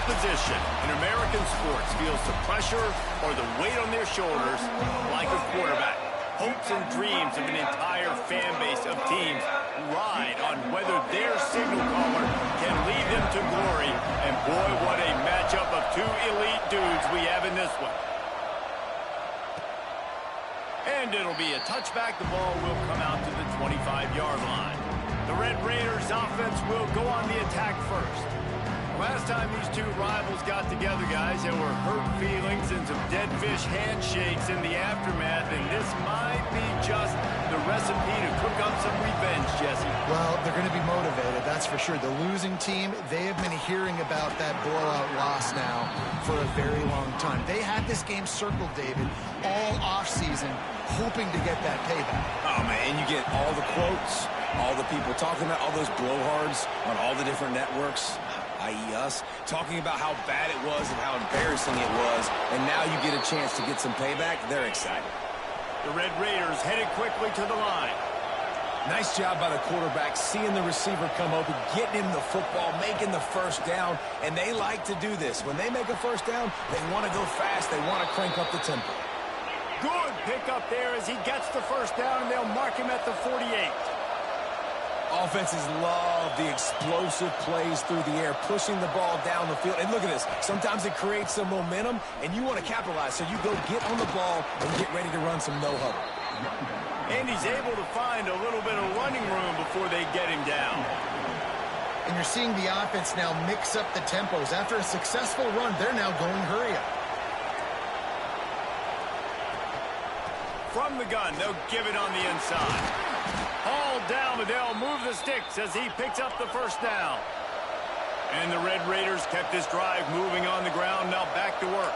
position in American sports feels the pressure or the weight on their shoulders like a quarterback. Hopes and dreams of an entire fan base of teams ride on whether their signal caller can lead them to glory. And boy, what a matchup of two elite dudes we have in this one. And it'll be a touchback. The ball will come out to the 25-yard line. The Red Raiders offense will go on the attack first. Last time these two rivals got together, guys, there were hurt feelings and some dead fish handshakes in the aftermath, and this might be just the recipe to cook up some revenge, Jesse. Well, they're going to be motivated, that's for sure. The losing team, they have been hearing about that blowout loss now for a very long time. They had this game circled, David, all offseason, hoping to get that payback. Oh, man, and you get all the quotes, all the people talking about all those blowhards on all the different networks, i.e. us, talking about how bad it was and how embarrassing it was, and now you get a chance to get some payback. They're excited. The Red Raiders headed quickly to the line. Nice job by the quarterback, seeing the receiver come open, getting him the football, making the first down, and they like to do this. When they make a first down, they want to go fast. They want to crank up the tempo. Good pick up there as he gets the first down, and they'll mark him at the 48. Offenses love the explosive plays through the air, pushing the ball down the field. And look at this. Sometimes it creates some momentum, and you want to capitalize. So you go get on the ball and get ready to run some no-huddle. And he's able to find a little bit of running room before they get him down. And you're seeing the offense now mix up the tempos. After a successful run, they're now going hurry up. From the gun, they'll give it on the inside. Hauled down, but they'll move the sticks as he picks up the first down. And the Red Raiders kept this drive moving on the ground, now back to work.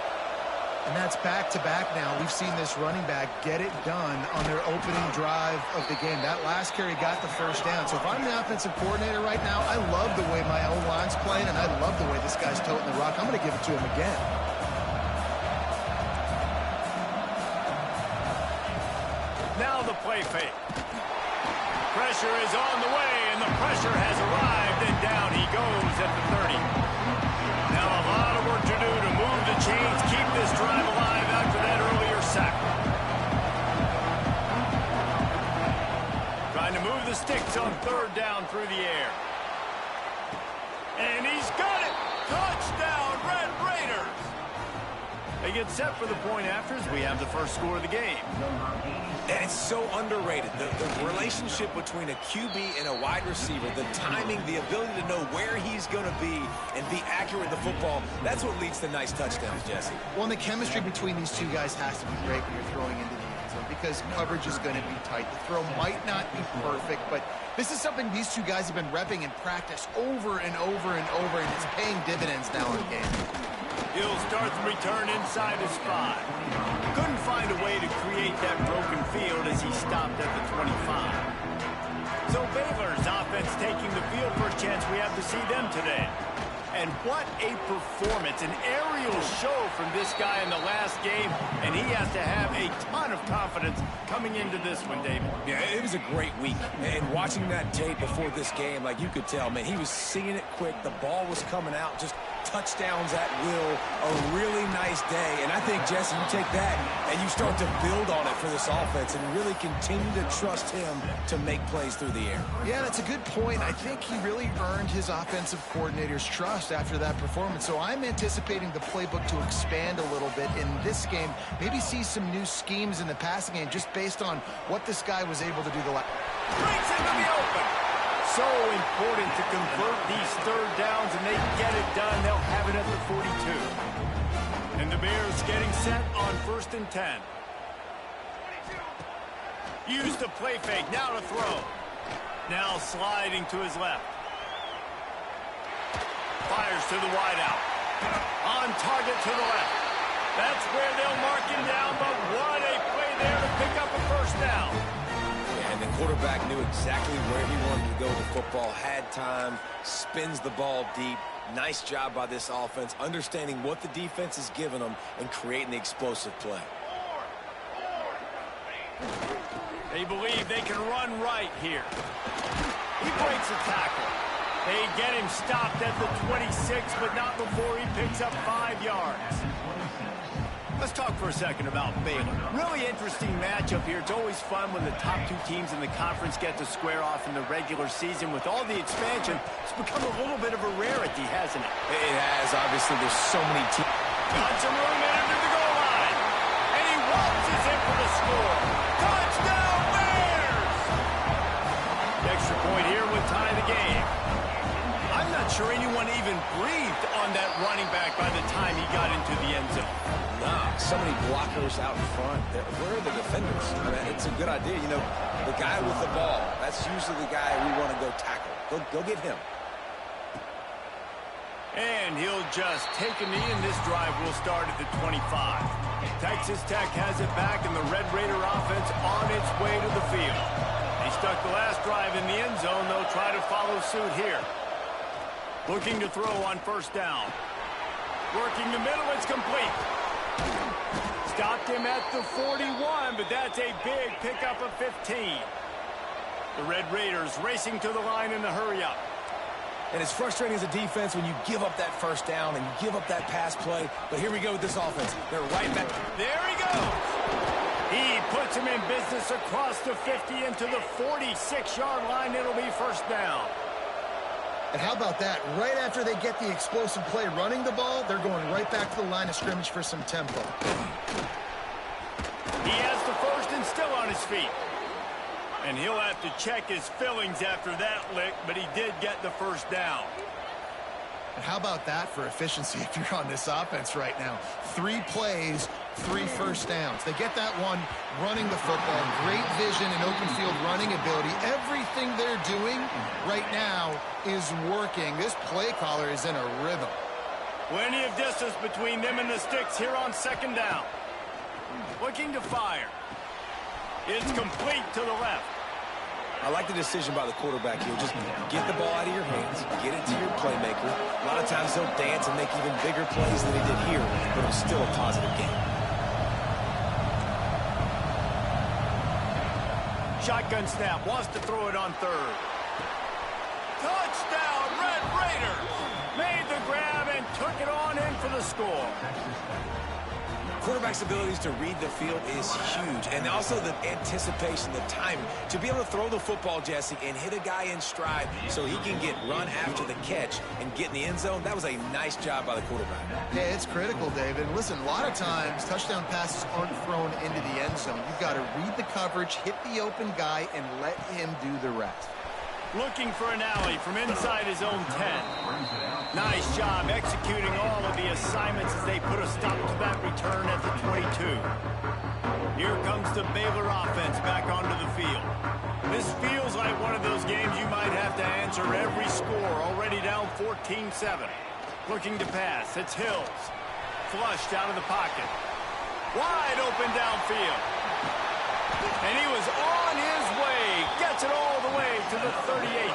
And that's back-to-back now. We've seen this running back get it done on their opening drive of the game. That last carry got the first down. So if I'm the offensive coordinator right now, I love the way my O-line's playing, and I love the way this guy's toting the rock. I'm going to give it to him again. Now the play fake. Pressure is on the way, and the pressure has arrived, and down he goes at the 30. Now a lot of work to do to move the chains, keep this drive alive after that earlier sack. Trying to move the sticks on third down through the air. And he's got it! Touchdown, Red Raiders! They get set for the point afters. We have the first score of the game. And it's so underrated. The relationship between a QB and a wide receiver, the timing, the ability to know where he's going to be and be accurate with the football, that's what leads to nice touchdowns, Jesse. Well, and the chemistry between these two guys has to be great when you're throwing into the end zone because coverage is going to be tight. The throw might not be perfect, but this is something these two guys have been repping in practice over and over and over, and it's paying dividends now in game. He'll start the return inside his 5. Couldn't find a way to create that broken field as he stopped at the 25. So Baylor's offense taking the field. First chance we have to see them today. And what a performance, an aerial show from this guy in the last game, and he has to have a ton of confidence coming into this one, David. Yeah, it was a great week, and watching that tape before this game, like you could tell, man, he was seeing it quick, the ball was coming out, just touchdowns at will, a really nice day. And I think, Jesse, you take that and you start to build on it for this offense and really continue to trust him to make plays through the air. Yeah, that's a good point. I think he really earned his offensive coordinator's trust after that performance. So I'm anticipating the playbook to expand a little bit in this game, maybe see some new schemes in the passing game just based on what this guy was able to do the last. Breaks into the open. So important to convert these third downs, and they get it done. They'll have it at the 42. And the Bears getting set on 1st and 10. Use the play fake, now to throw. Now sliding to his left. Fires to the wideout. On target to the left. That's where they'll mark him down, but what a play there to pick up a first down. And the quarterback knew exactly where he wanted to go with the football, had time, spins the ball deep. Nice job by this offense, understanding what the defense is giving them and creating the explosive play. They believe they can run right here. He breaks a tackle. They get him stopped at the 26, but not before he picks up 5 yards. Let's talk for a second about Baylor. Really interesting matchup here. It's always fun when the top two teams in the conference get to square off in the regular season. With all the expansion, it's become a little bit of a rarity, hasn't it? It has. Obviously, there's so many teams. Got some room in under the goal line. And he waltzes in for the score. Touchdown, Bears! The extra point here would tie the game. I'm not sure anyone even breathed on that running back by the time he got into the end zone. Nah, so many blockers out in front. Where are the defenders? I mean, it's a good idea. You know, the guy with the ball, that's usually the guy we want to go tackle. Go get him. And he'll just take a knee, and this drive will start at the 25. Texas Tech has it back, and the Red Raider offense on its way to the field. They stuck the last drive in the end zone. They'll try to follow suit here. Looking to throw on first down. Working the middle, it's complete. Stopped him at the 41, but that's a big pickup of 15. The Red Raiders racing to the line in the hurry-up. And it's frustrating as a defense when you give up that first down and you give up that pass play. But here we go with this offense. They're right back. There he goes. He puts him in business across the 50 into the 46-yard line. It'll be first down. And how about that? Right after they get the explosive play running the ball, they're going right back to the line of scrimmage for some tempo. He has the first and still on his feet. And he'll have to check his fillings after that lick, but he did get the first down. And how about that for efficiency if you're on this offense right now? 3 plays, 3 first downs. They get that one running the football. Great vision and open field running ability. Everything they're doing right now is working. This play caller is in a rhythm. Plenty of distance between them and the sticks here on second down. Looking to fire. It's complete to the left. I like the decision by the quarterback here. Just get the ball out of your hands, get it to your playmaker. A lot of times they'll dance and make even bigger plays than they did here, but it was still a positive game. Shotgun snap, wants to throw it on third. Touchdown, Red Raiders! Made the grab and took it on in for the score. Quarterback's abilities to read the field is huge, and also the anticipation, the timing. To be able to throw the football, Jesse, and hit a guy in stride so he can get run after the catch and get in the end zone, that was a nice job by the quarterback. Yeah, it's critical, David. Listen, a lot of times touchdown passes aren't thrown into the end zone. You've got to read the coverage, hit the open guy, and let him do the rest. Looking for an alley from inside his own 10. Nice job executing all of the assignments as they put a stop to that return at the 22. Here comes the Baylor offense back onto the field. This feels like one of those games you might have to answer every score. Already down 14-7. Looking to pass. It's Hills. Flushed out of the pocket. Wide open downfield. And he was on his way. Gets it all the way to the 38.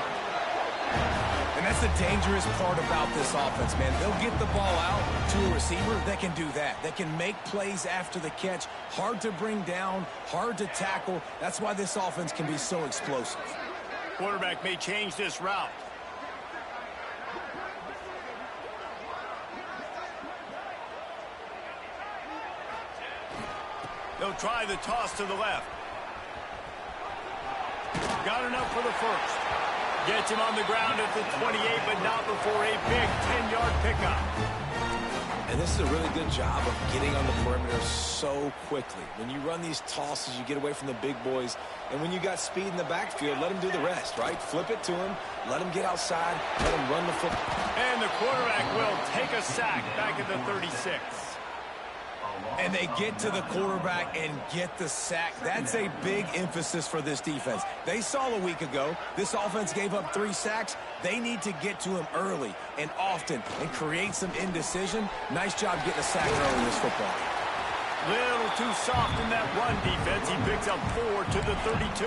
And that's the dangerous part about this offense, man. They'll get the ball out to a receiver. They can do that. They can make plays after the catch. Hard to bring down, hard to tackle. That's why this offense can be so explosive. Quarterback may change this route. They'll try the toss to the left. Got enough for the first. Gets him on the ground at the 28, but not before a big 10-yard pickup. And this is a really good job of getting on the perimeter so quickly. When you run these tosses, you get away from the big boys. And when you got speed in the backfield, let them do the rest, right? Flip it to him, let him get outside, let him run the football. And the quarterback will take a sack back at the 36. And they get to the quarterback and get the sack. That's a big emphasis for this defense. They saw a week ago, this offense gave up 3 sacks. They need to get to him early and often and create some indecision. Nice job getting a sack early in this football. Little too soft in that run defense. He picks up 4 to the 32.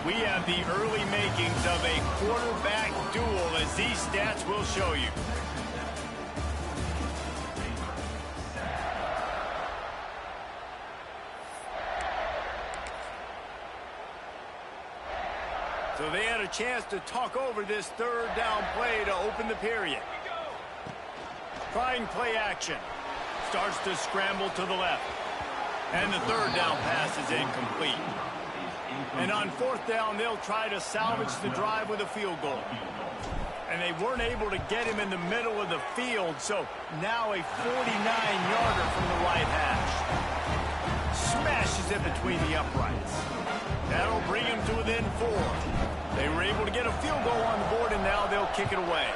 We have the early makings of a quarterback duel, as these stats will show you. So they had a chance to talk over this third down play to open the period. Trying play action. Starts to scramble to the left. And the third down pass is incomplete. And on fourth down, they'll try to salvage the drive with a field goal. And they weren't able to get him in the middle of the field, so now a 49-yarder from the right hash. Smashes it between the uprights. That'll bring him to within 4. They were able to get a field goal on the board, and now they'll kick it away.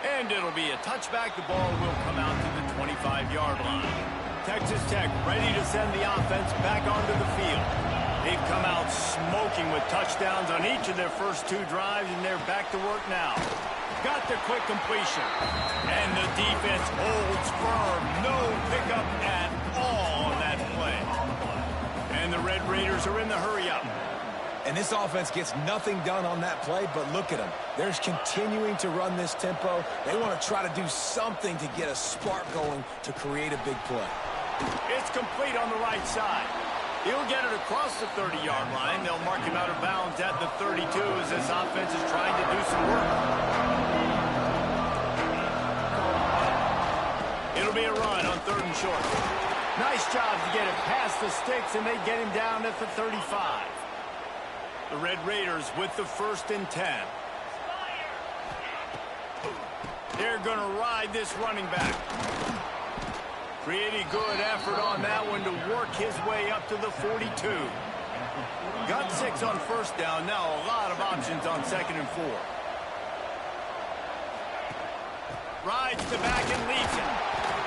And it'll be a touchback. The ball will come out to the 25-yard line. Texas Tech ready to send the offense back onto the field. They've come out smoking with touchdowns on each of their first 2 drives, and they're back to work now. Got the quick completion. And the defense holds firm. No pickup at all on that play. And the Red Raiders are in the hurry-up. And this offense gets nothing done on that play, but look at them. They're continuing to run this tempo. They want to try to do something to get a spark going to create a big play. It's complete on the right side. He'll get it across the 30-yard line. They'll mark him out of bounds at the 32 as this offense is trying to do some work. It'll be a run on 3rd and short. Nice job to get it past the sticks, and they get him down at the 35. The Red Raiders with the 1st and 10. They're going to ride this running back. Pretty good effort on that one to work his way up to the 42. Got 6 on 1st down. Now a lot of options on 2nd and 4. Rides the back and leads it.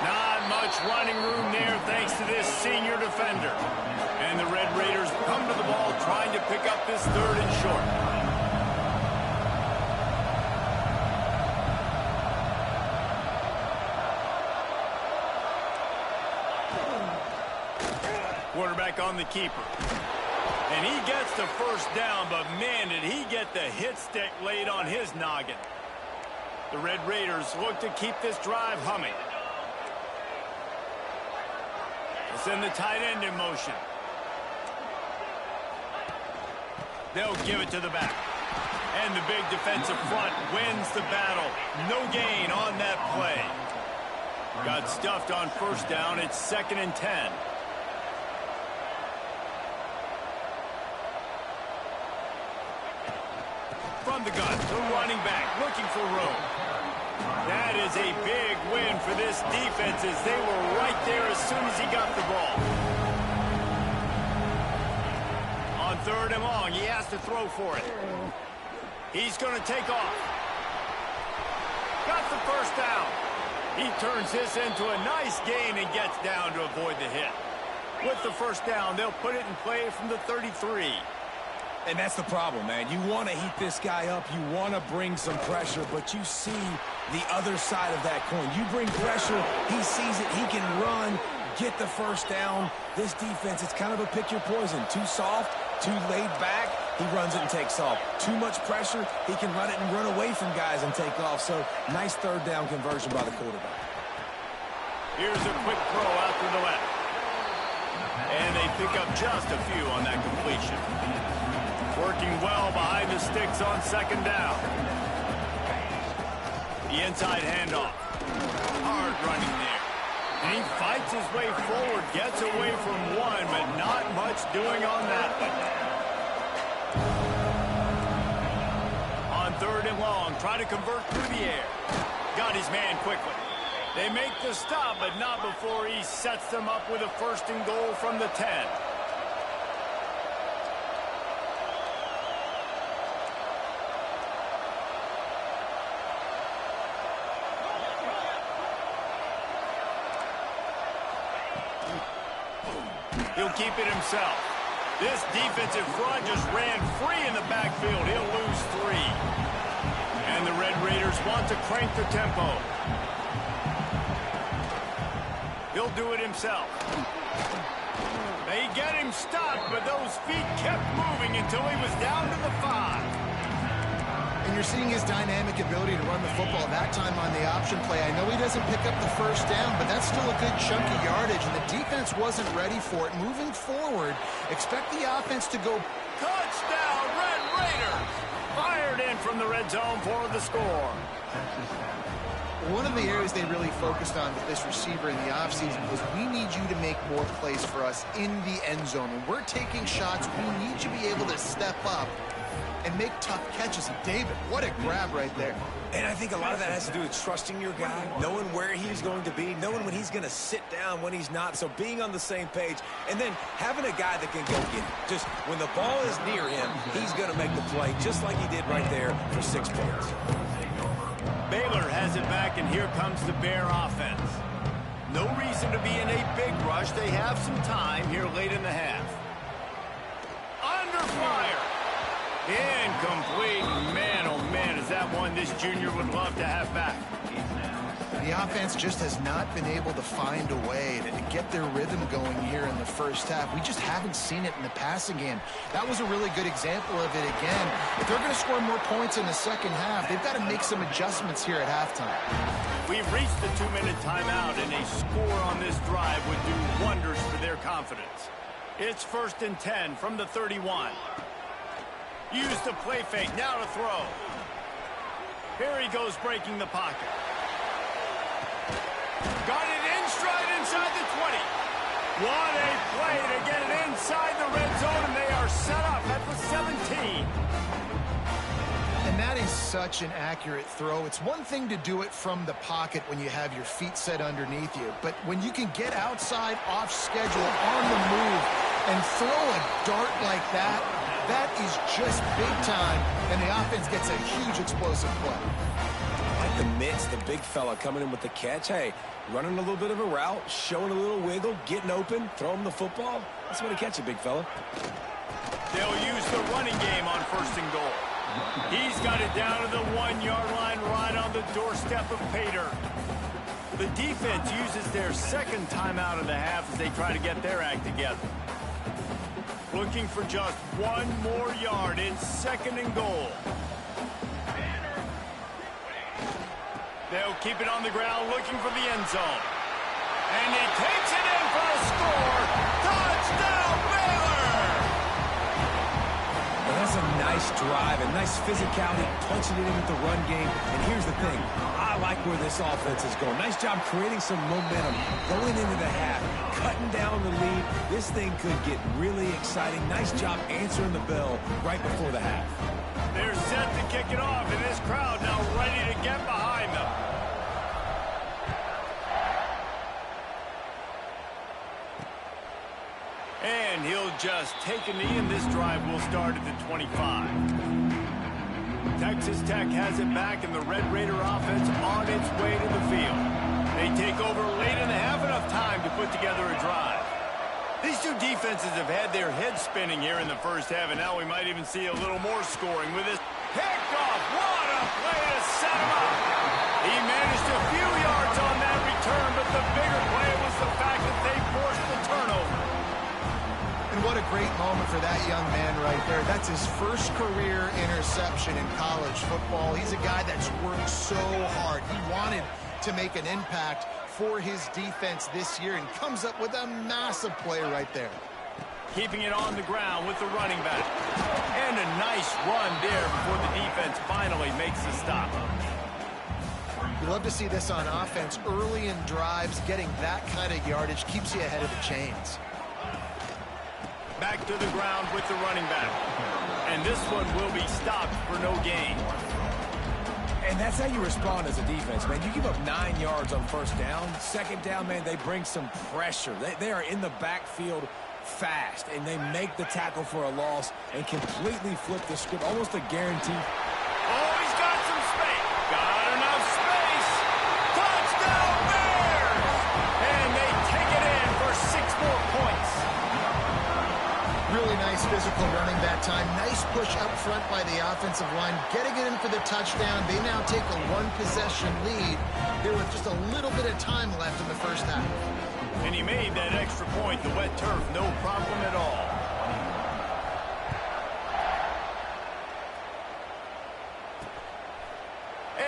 Not much running room there thanks to this senior defender. And the Red Raiders come to the ball trying to pick up this 3rd and short. Quarterback on the keeper. And he gets the 1st down, but man, did he get the hit stick laid on his noggin. The Red Raiders look to keep this drive humming. They'll send the tight end in motion. They'll give it to the back. And the big defensive front wins the battle. No gain on that play. Got stuffed on 1st down. It's 2nd and 10. From the gun, the running back looking for room. That is a big win for this defense as they were right there as soon as he got the ball. On 3rd and long, he has to throw for it. He's going to take off. Got the 1st down. He turns this into a nice gain and gets down to avoid the hit. With the 1st down, they'll put it in play from the 33. And that's the problem, man. You want to heat this guy up. You want to bring some pressure, but you see the other side of that coin. You bring pressure, he sees it, he can run, get the 1st down. This defense, it's kind of a pick your poison. Too soft, too laid back, he runs it and takes off. Too much pressure, he can run it and run away from guys and take off. So, nice 3rd down conversion by the quarterback. Here's a quick throw out to the left. And they pick up just a few on that completion. Working well behind the sticks on 2nd down. The inside handoff. Hard running there. And he fights his way forward, gets away from one, but not much doing on that one. On 3rd and long, try to convert through the air. Got his man quickly. They make the stop, but not before he sets them up with a 1st and goal from the 10. He'll keep it himself. This defensive front just ran free in the backfield. He'll lose 3. And the Red Raiders want to crank the tempo. He'll do it himself. They get him stopped, but those feet kept moving until he was down to the 5. And you're seeing his dynamic ability to run the football, that time on the option play. I know he doesn't pick up the first down, but that's still a good chunk of yardage, and the defense wasn't ready for it. Moving forward, expect the offense to go. Touchdown, Red Raiders! Fired in from the red zone for the score. One of the areas they really focused on with this receiver in the offseason was we need you to make more plays for us in the end zone. When we're taking shots, we need you to be able to step up and make tough catches. And David, what a grab right there. And I think a lot of that has to do with trusting your guy, knowing where he's going to be, knowing when he's going to sit down, when he's not. So being on the same page, and then having a guy that can go get it. Just when the ball is near him, he's going to make the play, just like he did right there for 6 points. Baylor has it back, and here comes the Bear offense. No reason to be in a big rush. They have some time here late in the half. Under fire. Incomplete. Man, oh man, is that one this junior would love to have back. The offense just has not been able to find a way to get their rhythm going here in the first half. We just haven't seen it in the passing game. That was a really good example of it again. If they're going to score more points in the second half, they've got to make some adjustments here at halftime. We've reached the 2-minute timeout, and a score on this drive would do wonders for their confidence. It's 1st and 10 from the 31. Use the play fake, now to throw. Here he goes, breaking the pocket. Got it in stride inside the 20. What a play to get it inside the red zone, and they are set up at the 17. And that is such an accurate throw. It's one thing to do it from the pocket when you have your feet set underneath you, but when you can get outside, off schedule, on the move, and throw a dart like that, that is just big time, and the offense gets a huge explosive play. Like the mitts, the big fella coming in with the catch. Hey, running a little bit of a route, showing a little wiggle, getting open, throw him the football. That's what to catch it, big fella. They'll use the running game on 1st and goal. He's got it down to the 1-yard line, right on the doorstep of Pater. The defense uses their second timeout of the half as they try to get their act together. Looking for just one more yard in 2nd and goal. They'll keep it on the ground, looking for the end zone. And he takes it in for a score. Touchdown, Baylor! Well, that's a nice drive, a nice physicality, punching it in with the run game. And here's the thing. I like where this offense is going. Nice job creating some momentum, going into the half, cutting down the lead. This thing could get really exciting. Nice job answering the bell right before the half. They're set to kick it off, and this crowd now ready to get behind them. And he'll just take a knee, and this drive will start at the 25. Texas Tech has it back, and the Red Raider offense on its way to the field. They take over late in the half, enough time to put together a drive. These two defenses have had their heads spinning here in the first half, and now we might even see a little more scoring with this picked off. What a play to set him up. He managed a few yards on that return, but the bigger play was the fact that they forced the turnover. And what a great moment for that young man right there. That's his first career interception in college football. He's a guy that's worked so hard. He wanted to make an impact for his defense this year and comes up with a massive play right there. Keeping it on the ground with the running back. And a nice run there before the defense finally makes the stop. You love to see this on offense. Early in drives, getting that kind of yardage keeps you ahead of the chains. Back to the ground with the running back. And this one will be stopped for no gain. And that's how you respond as a defense, man. You give up 9 yards on 1st down. 2nd down, man, they bring some pressure. They are in the backfield fast, and they make the tackle for a loss and completely flip the script, almost a guarantee. Oh, he's got some space. Got enough space. Touchdown, Bears! And they take it in for 6 more points. Really nice physical running that time. Nice push up front by the offensive line. Getting it in for the touchdown. They now take a 1-possession lead here with just a little bit of time left in the first half. And he made that extra point. The wet turf, no problem at all.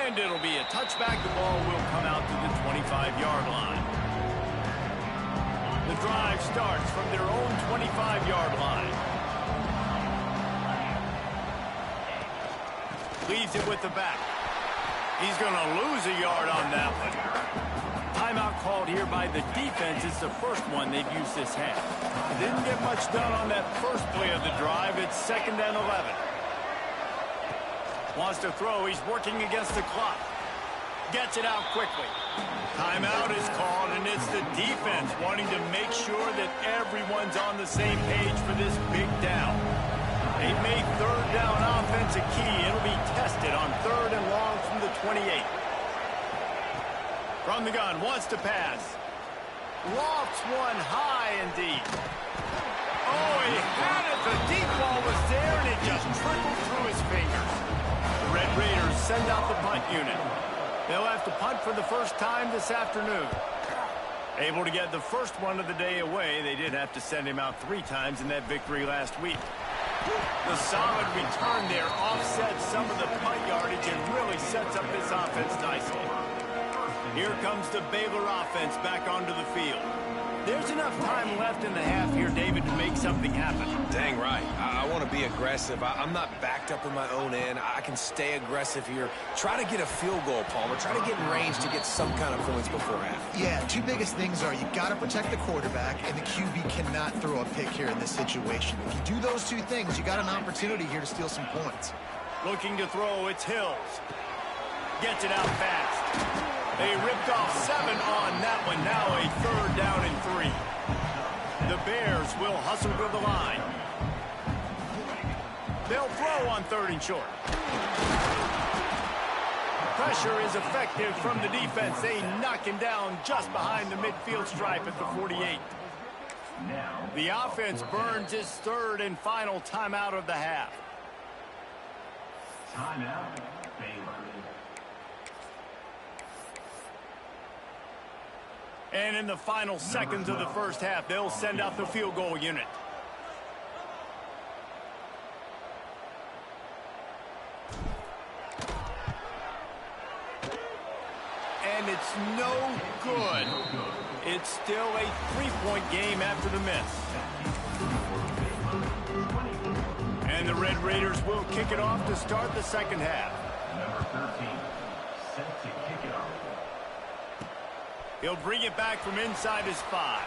And it'll be a touchback. The ball will come out to the 25-yard line. The drive starts from their own 25-yard line. Leaves it with the back. He's going to lose a yard on that one. Timeout called here by the defense. It's the first one they've used this half. Didn't get much done on that first play of the drive. It's 2nd and 11. Wants to throw. He's working against the clock. Gets it out quickly. Timeout is called, and it's the defense wanting to make sure that everyone's on the same page for this big down. They've made 3rd down offense a key. It'll be tested on 3rd and long from the 28. From the gun, wants to pass. Lofts one high and deep. Oh, he had it. The deep ball was there, and it just trickled through his fingers. The Red Raiders send out the punt unit. They'll have to punt for the first time this afternoon. Able to get the first one of the day away. They did have to send him out 3 times in that victory last week. The solid return there offsets some of the punt yardage and really sets up this offense nicely. Here comes the Baylor offense back onto the field. There's enough time left in the half here, David, to make something happen. Dang right. I want to be aggressive. I'm not backed up in my own end. I can stay aggressive here. Try to get a field goal, Palmer. Try to get in range to get some kind of points before half. Yeah, 2 biggest things are you got to protect the quarterback, and the QB cannot throw a pick here in this situation. If you do those 2 things, you got an opportunity here to steal some points. Looking to throw, it's Hills. Gets it out fast. They ripped off 7 on that one. Now a 3rd down and 3. The Bears will hustle to the line. They'll throw on 3rd and short. Pressure is effective from the defense. They knock him down just behind the midfield stripe at the 48. The offense burns its 3rd and final timeout of the half. Timeout, Baylor. And in the final seconds of the first half, they'll send out the field goal unit. And it's no good. It's still a 3-point game after the miss. And the Red Raiders will kick it off to start the second half. Number 13, set to kick it off. He'll bring it back from inside his 5.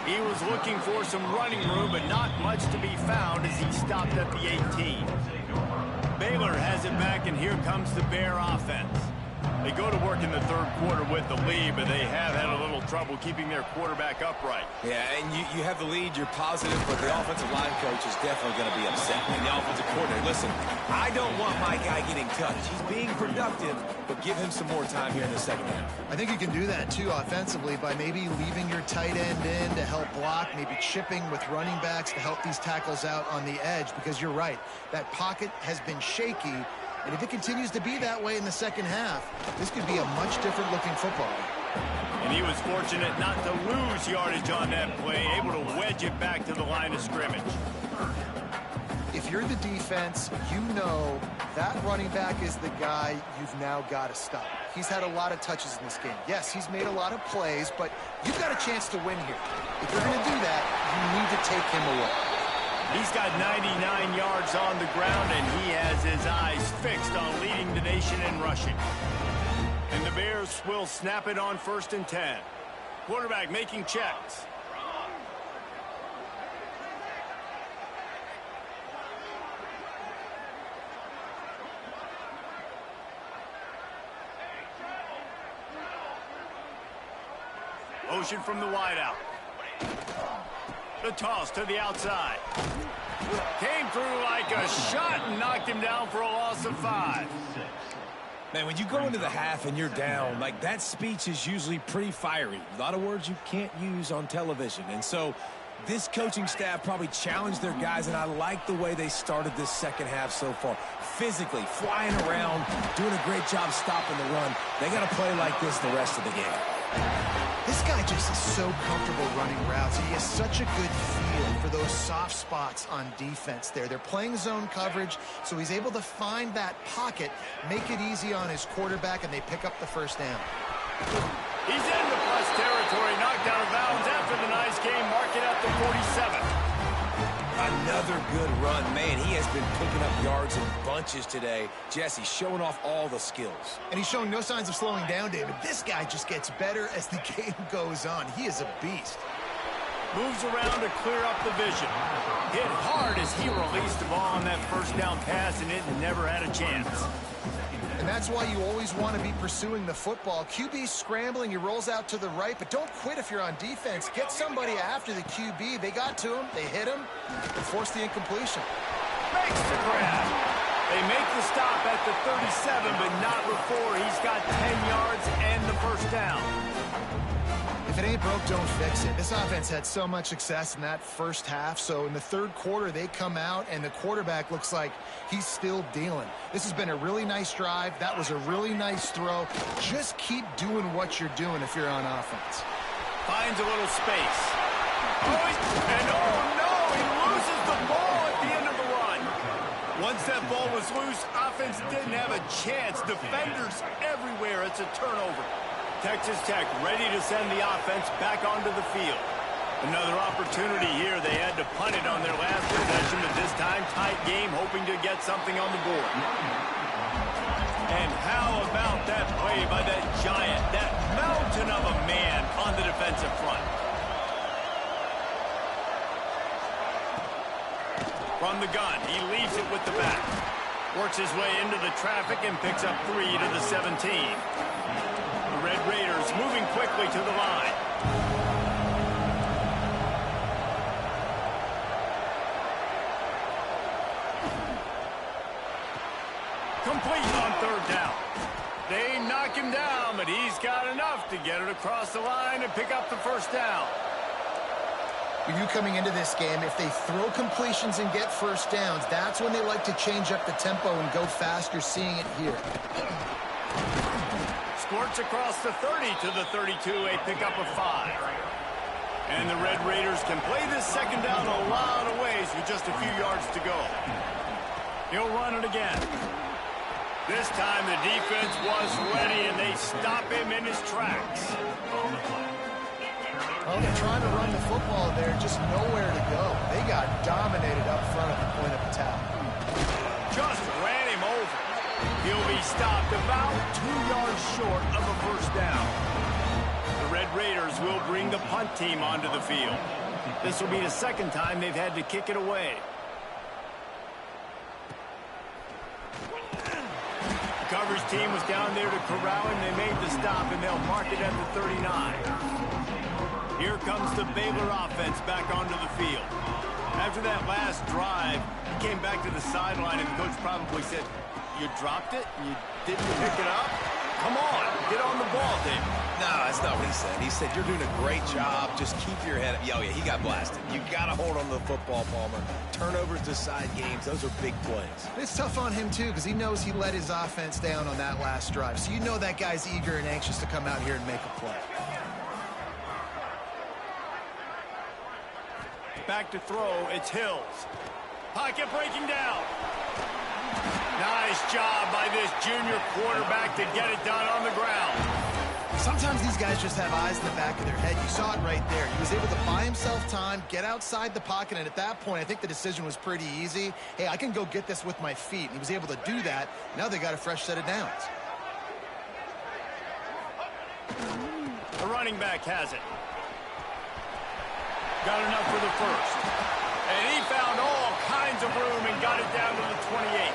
He was looking for some running room, but not much to be found as he stopped at the 18. Baylor has it back, and here comes the Bear offense. They go to work in the 3rd quarter with the lead, but they have had a little trouble keeping their quarterback upright. Yeah, and you have the lead, you're positive, but the offensive line coach is definitely going to be upset. And the offensive coordinator, listen, I don't want my guy getting touched. He's being productive, but give him some more time here in the second half. I think you can do that, too, offensively, by maybe leaving your tight end in to help block, maybe chipping with running backs to help these tackles out on the edge, because you're right, that pocket has been shaky. And if it continues to be that way in the second half, this could be a much different looking football. And he was fortunate not to lose yardage on that play, able to wedge it back to the line of scrimmage. If you're the defense, you know that running back is the guy you've now got to stop. He's had a lot of touches in this game. Yes, he's made a lot of plays, but you've got a chance to win here. If you're going to do that, you need to take him away. He's got 99 yards on the ground, and he has his eyes fixed on leading the nation in rushing. And the Bears will snap it on 1st and 10. Quarterback making checks. Motion from the wideout. The toss to the outside. Came through like a shot and knocked him down for a loss of 5. Man, when you go into the half and you're down, like that speech is usually pretty fiery. A lot of words you can't use on television. And so this coaching staff probably challenged their guys, and I like the way they started this second half so far. Physically, flying around, doing a great job stopping the run. They got to play like this the rest of the game. This guy just is so comfortable running routes. He has such a good feel for those soft spots on defense there. They're playing zone coverage, so he's able to find that pocket, make it easy on his quarterback, and they pick up the first down. He's into plus territory, knocked out of bounds after the nice game, mark it at the 47. Another good run. Man, he has been picking up yards in bunches today. Jesse showing off all the skills. And he's showing no signs of slowing down, David. This guy just gets better as the game goes on. He is a beast. Moves around to clear up the vision. Hit hard as he released the ball on that first down pass, and it never had a chance. And that's why you always want to be pursuing the football. QB's scrambling, he rolls out to the right, but don't quit if you're on defense. Get somebody after the QB. They got to him, they hit him, and forced the incompletion. Makes the grab. They make the stop at the 37, but not before he's got 10 yards and the first down. If it ain't broke, don't fix it. This offense had so much success in that first half, so in the third quarter, they come out, and the quarterback looks like he's still dealing. This has been a really nice drive. That was a really nice throw. Just keep doing what you're doing if you're on offense. Finds a little space. Oh no, he loses the ball at the end of the run. Once that ball was loose, offense didn't have a chance. Defenders everywhere. It's a turnover. Texas Tech ready to send the offense back onto the field. Another opportunity here. They had to punt it on their last possession, but this time tight game, hoping to get something on the board. And how about that play by that giant, that mountain of a man on the defensive front? From the gun, he leaves it with the back. Works his way into the traffic and picks up 3 to the 17. Red Raiders moving quickly to the line. Complete on third down. They knock him down, but he's got enough to get it across the line and pick up the first down. You coming into this game, if they throw completions and get first downs, that's when they like to change up the tempo and go fast. You're seeing it here. Squirts across the 30 to the 32, a pickup of 5. And the Red Raiders can play this second down a lot of ways with just a few yards to go. He'll run it again. This time the defense was ready, and they stop him in his tracks. Oh, they're trying to run the football there, just nowhere to go. They got dominated up front at the point of attack. Just ran him over. He'll be stopped about 2 yards short of a first down. The Red Raiders will bring the punt team onto the field. This will be the second time they've had to kick it away. The coverage team was down there to corral him. They made the stop, and they'll mark it at the 39. Here comes the Baylor offense back onto the field. After that last drive, he came back to the sideline, and the coach probably said, "You dropped it? You didn't pick it up? Come on, get on the ball, David." No, that's not what he said. He said, "You're doing a great job. Just keep your head up." Oh, yeah, he got blasted. You got to hold on to the football, Palmer. Turnovers decide games. Those are big plays. It's tough on him, too, because he knows he let his offense down on that last drive. So you know that guy's eager and anxious to come out here and make a play. Back to throw, it's Hills. Pocket breaking down. Nice job by this junior quarterback to get it done on the ground. Sometimes these guys just have eyes in the back of their head. You saw it right there. He was able to buy himself time, get outside the pocket, and at that point, I think the decision was pretty easy. Hey, I can go get this with my feet. And he was able to do that. Now they got a fresh set of downs. The running back has it. Got enough for the first. And he found all kinds of room and got it down to the 28.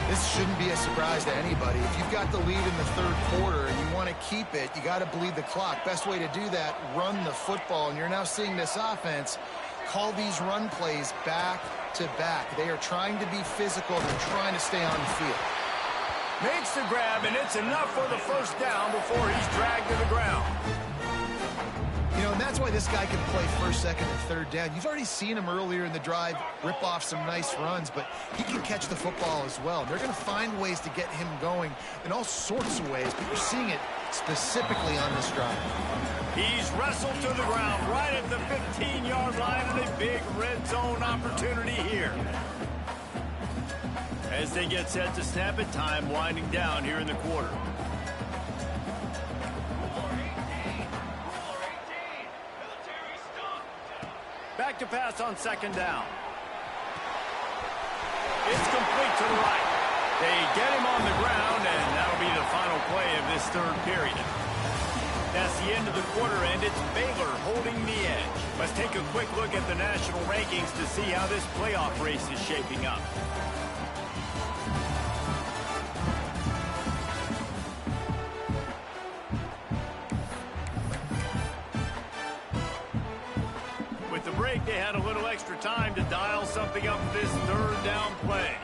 This shouldn't be a surprise to anybody. If you've got the lead in the third quarter and you want to keep it, you got to bleed the clock. Best way to do that, run the football. And you're now seeing this offense call these run plays back to back. They are trying to be physical. They're trying to stay on the field. Makes the grab, and it's enough for the first down before he's dragged to the ground. You know, in that That's why this guy can play first, second, and third down. You've already seen him earlier in the drive rip off some nice runs, but he can catch the football as well. They're going to find ways to get him going in all sorts of ways, but you're seeing it specifically on this drive. He's wrestled to the ground right at the 15-yard line, and a big red zone opportunity here. As they get set to snap it, time winding down here in the quarter. Back to pass on second down. It's complete to the right. They get him on the ground, and that'll be the final play of this third period. That's the end of the quarter, and it's Baylor holding the edge. Let's take a quick look at the national rankings to see how this playoff race is shaping up. With the break, they had a little extra time to dial something up for this third down play.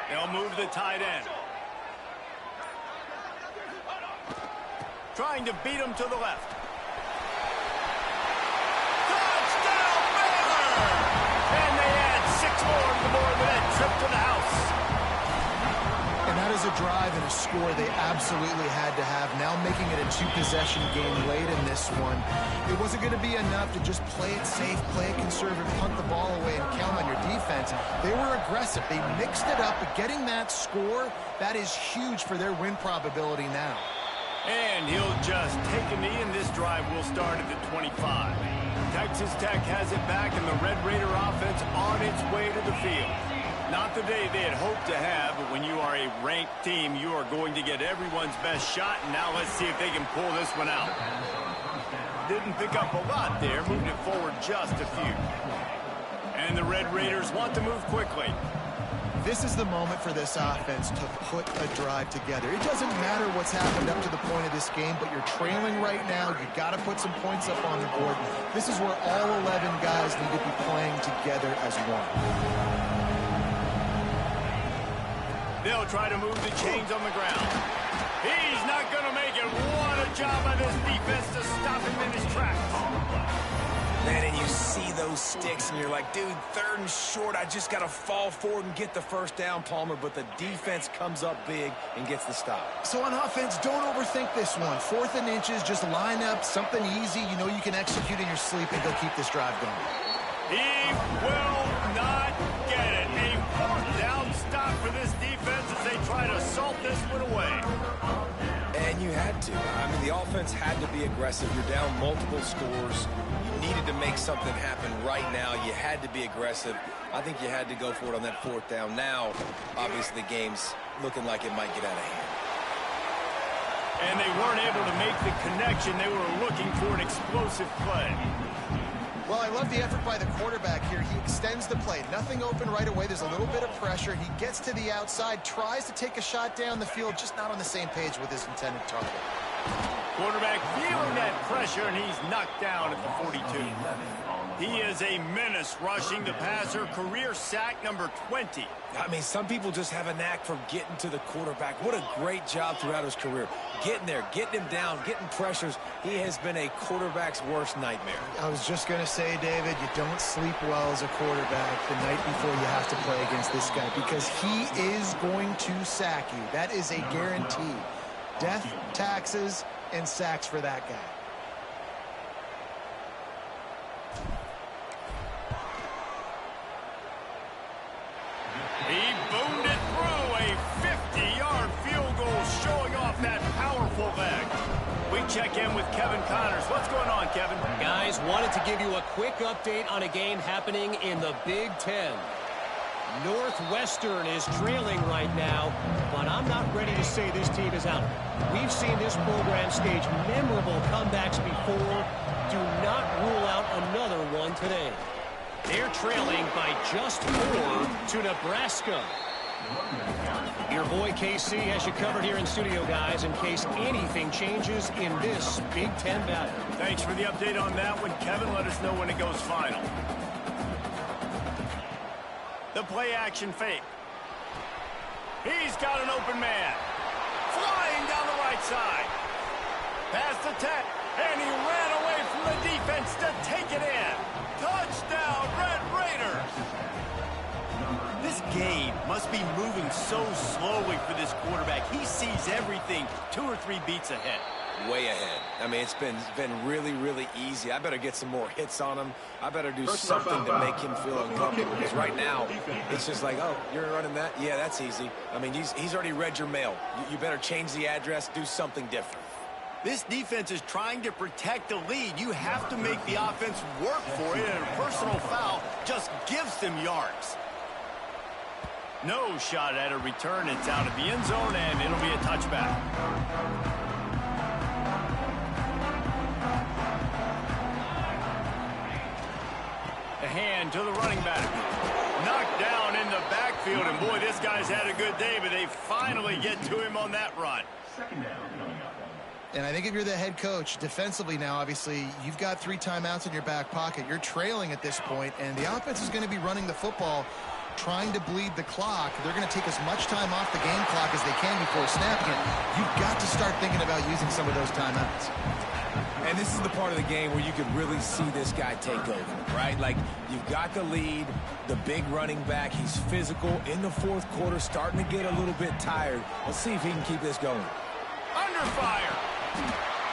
They'll move the tight end. Trying to beat him to the left. Touchdown, Baylor! And they add 6 more to the board with that trip to the house. And that is a drive and a score they absolutely had to have. Now making it a 2-possession game late in this one. It wasn't going to be enough to just play it safe, play it conservative, punt the ball away, and count on your defense. They were aggressive. They mixed it up, but getting that score, that is huge for their win probability now. And he'll just take a knee, and this drive will start at the 25. Texas Tech has it back, and the Red Raider offense on its way to the field. Not the day they had hoped to have, but when you are a ranked team, you are going to get everyone's best shot, and now let's see if they can pull this one out. Didn't pick up a lot there, moved it forward just a few. And the Red Raiders want to move quickly. This is the moment for this offense to put a drive together. It doesn't matter what's happened up to the point of this game, but you're trailing right now. You've got to put some points up on the board. This is where all 11 guys need to be playing together as one. They'll try to move the chains on the ground. He's not going to make it. What a job by this defense to stop him in his tracks. Man, and you see those sticks, and you're like, dude, third and short, I just got to fall forward and get the first down, Palmer, but the defense comes up big and gets the stop. So on offense, don't overthink this one. 4th and inches, just line up something easy you know you can execute in your sleep and go keep this drive going. He will not get it. A 4th down stop for this defense as they try to salt this one away. And you had to. I mean, the offense had to be aggressive. You're down multiple scores. You needed to make something happen right now. You had to be aggressive. I think you had to go for it on that 4th down. Now, obviously, the game's looking like it might get out of hand. And they weren't able to make the connection. They were looking for an explosive play. Well, I love the effort by the quarterback here. He extends the play. Nothing open right away. There's a little bit of pressure. He gets to the outside, tries to take a shot down the field, just not on the same page with his intended target. Quarterback feeling that pressure, and he's knocked down at the 42. He is a menace rushing the passer. Career sack number 20. I mean, some people just have a knack for getting to the quarterback. What a great job throughout his career. Getting there, getting him down, getting pressures. He has been a quarterback's worst nightmare. I was just going to say, David, you don't sleep well as a quarterback the night before you have to play against this guy because he is going to sack you. That is a guarantee. Death, taxes, and sacks for that guy. He boomed it through a 50-yard field goal, showing off that powerful leg. We check in with Kevin Connors. What's going on, Kevin? Guys, wanted to give you a quick update on a game happening in the Big Ten. Northwestern is trailing right now, but I'm not ready to say this team is out. We've seen this program stage memorable comebacks before. Do not rule out another one today. They're trailing by just 4 to Nebraska. Your boy KC has you covered here in studio, guys, in case anything changes in this Big Ten battle. Thanks for the update on that one, Kevin. Let us know when it goes final. The play action fake. He's got an open man. Flying down the right side. Past the 10, and he ran away from the defense to take it in. Touchdown, Red Raiders! This game must be moving so slowly for this quarterback. He sees everything 2 or 3 beats ahead. Way ahead. I mean, it's been really, really easy. I better get some more hits on him. I better do something to make him feel uncomfortable. Because right now, it's just like, oh, you're running that? Yeah, that's easy. I mean, he's already read your mail. You better change the address, do something different. This defense is trying to protect the lead. You have to make the offense work for it, and a personal foul just gives them yards. No shot at a return. It's out of the end zone, and it'll be a touchback. The hand to the running back. Knocked down in the backfield, and boy, this guy's had a good day, but they finally get to him on that run. Second down coming up. And I think if you're the head coach, defensively now, obviously, you've got 3 timeouts in your back pocket. You're trailing at this point, and the offense is going to be running the football, trying to bleed the clock. They're going to take as much time off the game clock as they can before snapping it. You've got to start thinking about using some of those timeouts. And this is the part of the game where you can really see this guy take over, right? Like, you've got the lead, the big running back. He's physical in the 4th quarter, starting to get a little bit tired. Let's see if he can keep this going. Under fire.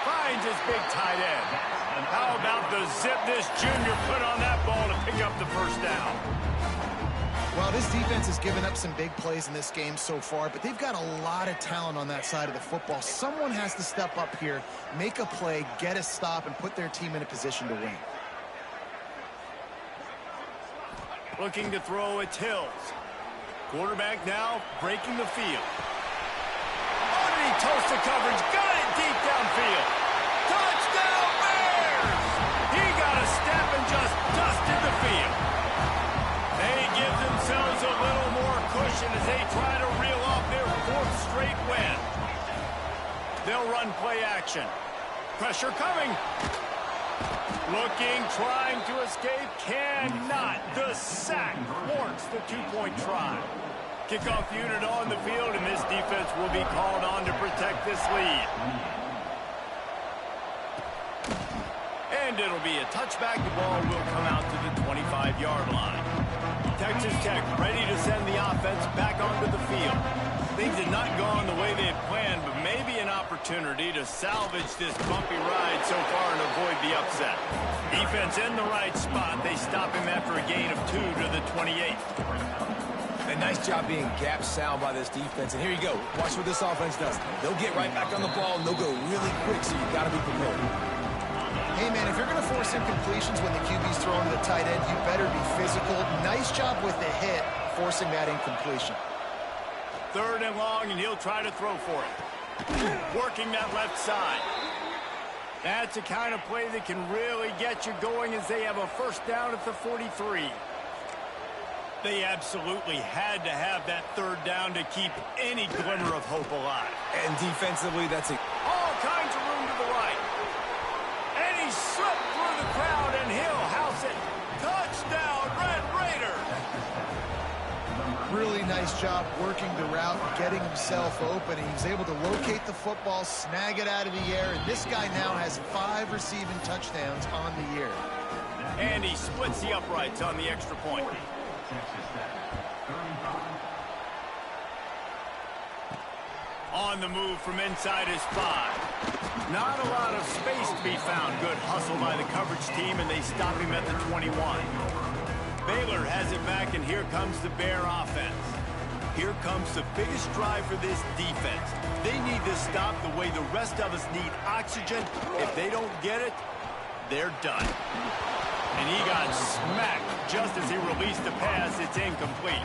Finds his big tight end. And how about the zip this junior put on that ball to pick up the first down? Well, this defense has given up some big plays in this game so far, but they've got a lot of talent on that side of the football. Someone has to step up here, make a play, get a stop, and put their team in a position to win. Looking to throw, it's Hills. Quarterback now breaking the field. Underneath toasted coverage, got it deep downfield. Touchdown Bears! He got a step and just dusted the field. They give themselves a little more cushion as they try to reel off their 4th straight win. They'll run play action. Pressure coming. Looking, trying to escape, cannot. The sack thwarts the 2-point try. Kickoff unit on the field, and this defense will be called on to protect this lead. And it'll be a touchback. The ball will come out to the 25-yard line. Texas Tech ready to send the offense back onto the field. Things had not gone the way they had planned, but maybe an opportunity to salvage this bumpy ride so far and avoid the upset. Defense in the right spot. They stop him after a gain of 2 to the 28. A nice job being gap sound by this defense. And here you go. Watch what this offense does. They'll get right back on the ball, and they'll go really quick, so you've got to be prepared. Hey, man, if you're going to force incompletions when the QB's throwing to the tight end, you better be physical. Nice job with the hit, forcing that incompletion. 3rd and long, and he'll try to throw for it. Working that left side. That's the kind of play that can really get you going as they have a first down at the 43. They absolutely had to have that 3rd down to keep any glimmer of hope alive. And defensively, that's it. All kinds of room to the right. And he slipped through the crowd, and he'll house it. Touchdown, Red Raiders! Really nice job working the route, getting himself open. He was able to locate the football, snag it out of the air, and this guy now has 5 receiving touchdowns on the year. And he splits the uprights on the extra point. On the move from inside his 5. Not a lot of space to be found. Good hustle by the coverage team, and they stop him at the 21. Baylor has it back, and here comes the Bear offense. Here comes the biggest drive for this defense. They need to stop the way the rest of us need oxygen. If they don't get it, they're done. And he got smacked just as he released the pass. It's incomplete.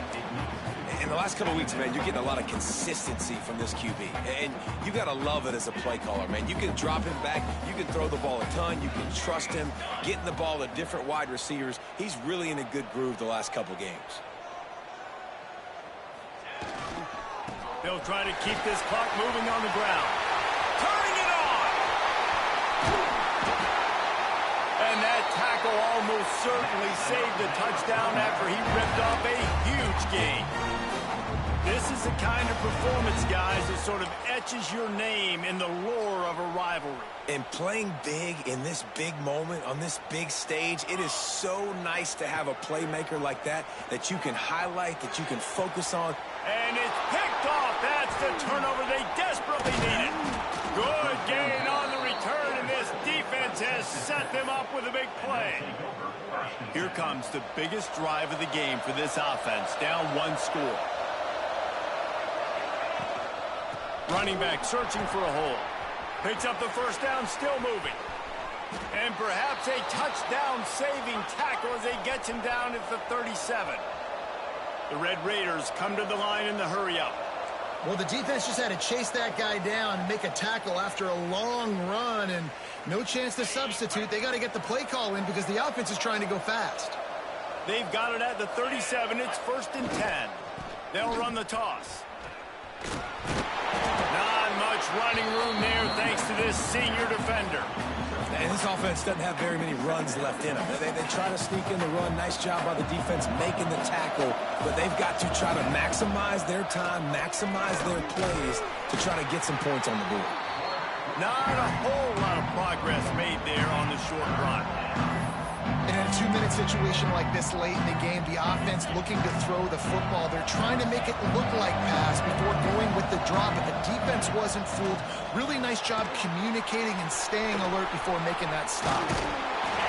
In the last couple of weeks, man, you're getting a lot of consistency from this QB. And you got to love it as a play caller, man. You can drop him back. You can throw the ball a ton. You can trust him, getting the ball to different wide receivers. He's really in a good groove the last couple games. They'll try to keep this clock moving on the ground. Turning it on! And that tackle almost certainly saved the touchdown after he ripped off a huge gain. This is the kind of performance, guys, that sort of etches your name in the lore of a rivalry. And playing big in this big moment, on this big stage, it is so nice to have a playmaker like that you can highlight, that you can focus on. And it's picked off. That's the turnover they desperately needed. Good gain on the return, and this defense has set them up with a big play. Here comes the biggest drive of the game for this offense, down one score. Running back searching for a hole. Picks up the first down, still moving. And perhaps a touchdown-saving tackle as they get him down at the 37. The Red Raiders come to the line in the hurry-up. Well, the defense just had to chase that guy down and make a tackle after a long run, and no chance to substitute. They got to get the play call in because the offense is trying to go fast. They've got it at the 37. It's 1st and 10. They'll run the toss. Not much running room there thanks to this senior defender. And this offense doesn't have very many runs left in them. They try to sneak in the run. Nice job by the defense making the tackle. But they've got to try to maximize their time, maximize their plays to try to get some points on the board. Not a whole lot of progress made there on the short run. And in a 2-minute situation like this late in the game, the offense looking to throw the football. They're trying to make it look like pass before going with the drop, but the defense wasn't fooled. Really nice job communicating and staying alert before making that stop.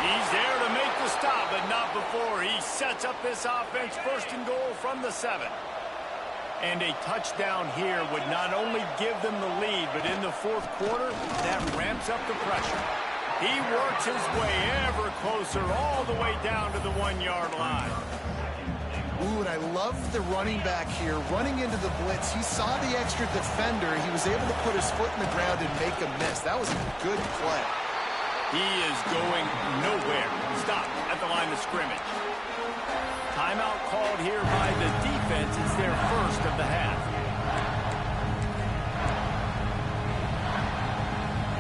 He's there to make the stop, but not before he sets up this offense 1st and goal from the 7. And a touchdown here would not only give them the lead, but in the 4th quarter, that ramps up the pressure. He works his way ever closer all the way down to the 1-yard line. Ooh, and I love the running back here. Running into the blitz, he saw the extra defender. He was able to put his foot in the ground and make a miss. That was a good play. He is going nowhere. Stop at the line of scrimmage. Timeout called here by the defense. It's their first of the half.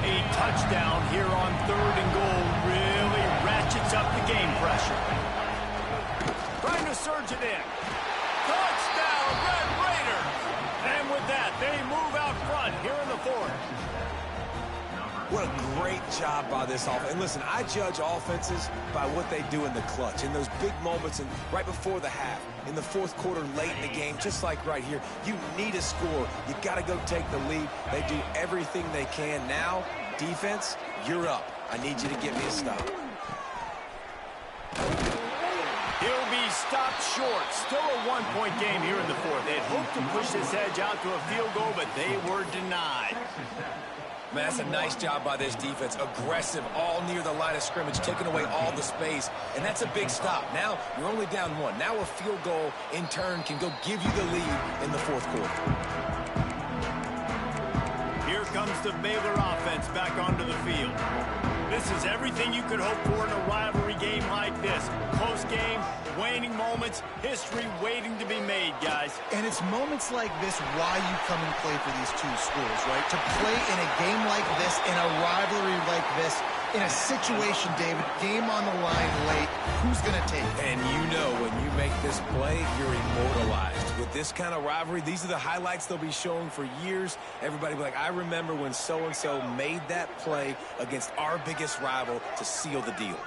A touchdown here on 3rd and goal really ratchets up the game pressure. Trying to surge it in. Touchdown, Red Raiders! And with that, they move out front here in the 4th. What a great job by this offense. And listen, I judge offenses by what they do in the clutch, in those big moments and right before the half, in the 4th quarter, late in the game, just like right here. You need a score. You got to go take the lead. They do everything they can. Now, defense, you're up. I need you to get me a stop. He'll be stopped short. Still a 1-point game here in the 4th. They had hoped to push this edge out to a field goal, but they were denied. Man, that's a nice job by this defense. Aggressive, all near the line of scrimmage, taking away all the space. And that's a big stop. Now, you're only down 1. Now a field goal, in turn, can go give you the lead in the 4th quarter. Here comes the Baylor offense back onto the field. This is everything you could hope for in a rivalry game like this. Close game, waning moments, history waiting to be made, guys. And it's moments like this why you come and play for these two schools, right? To play in a game like this, in a rivalry like this, in a situation, David, game on the line late, who's going to take it? And you know when you make this play, you're immortalized. With this kind of rivalry, these are the highlights they'll be showing for years. Everybody will be like, I remember when so-and-so made that play against our biggest rival to seal the deal.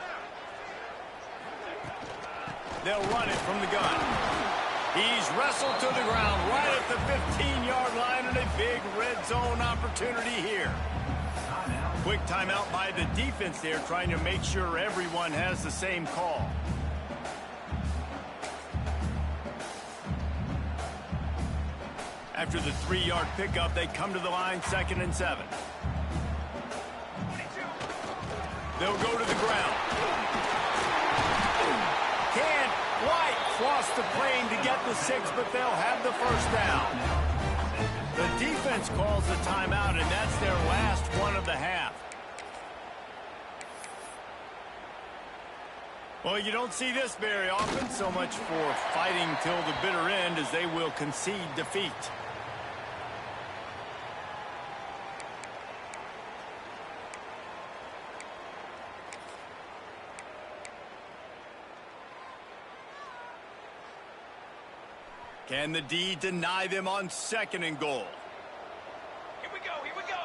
They'll run it from the gun. He's wrestled to the ground right at the 15-yard line, and a big red zone opportunity here. Quick timeout by the defense there, trying to make sure everyone has the same call. After the 3-yard pickup, they come to the line 2nd and 7. They'll go to the ground. Can't quite cross the plane to get the 6, but they'll have the first down. The defense calls the timeout, and that's their last one of the half. Well, you don't see this very often. So much for fighting till the bitter end, as they will concede defeat. Can the D deny them on 2nd and goal? Here we go, here we go.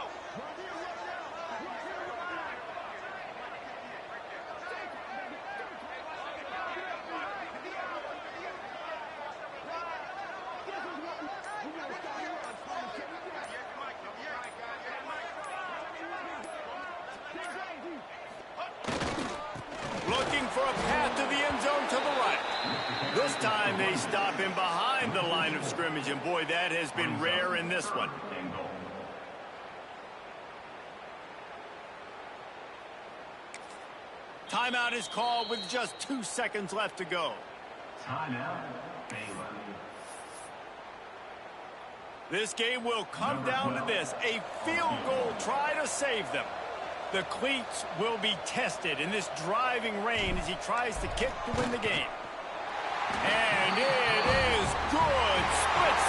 Looking for a path to the end zone to the right. This time they stop him behind the line of scrimmage, and boy, that has been rare in this one. Timeout is called with just 2 seconds left to go. Timeout. Baylor. This game will come down to this, a field goal try to save them. The cleats will be tested in this driving rain as he tries to kick to win the game. And it is good. Split